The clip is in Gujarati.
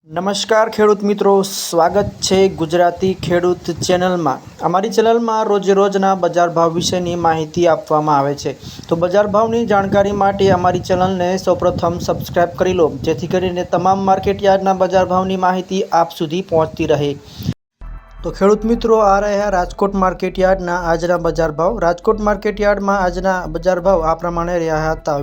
નમસ્કાર ખેડૂત મિત્રો, સ્વાગત છે ગુજરાતી ખેડૂત ચેનલમાં। અમારી ચેનલમાં રોજના બજાર ભાવ વિશેની માહિતી આપવામાં આવે છે। તો બજાર ભાવની જાણકારી માટે અમારી ચેનલને સૌપ્રથમ સબસ્ક્રાઇબ કરી લો, જેથી કરીને તમામ માર્કેટ યાર્ડના બજાર ભાવની માહિતી આપ સુધી પહોંચતી રહે। તો ખેડૂત મિત્રો, આ રહ્યા રાજકોટ માર્કેટ યાર્ડના આજના બજાર ભાવ। રાજકોટ માર્કેટ યાર્ડમાં આજના બજાર ભાવ આ પ્રમાણે રહ્યા હતા।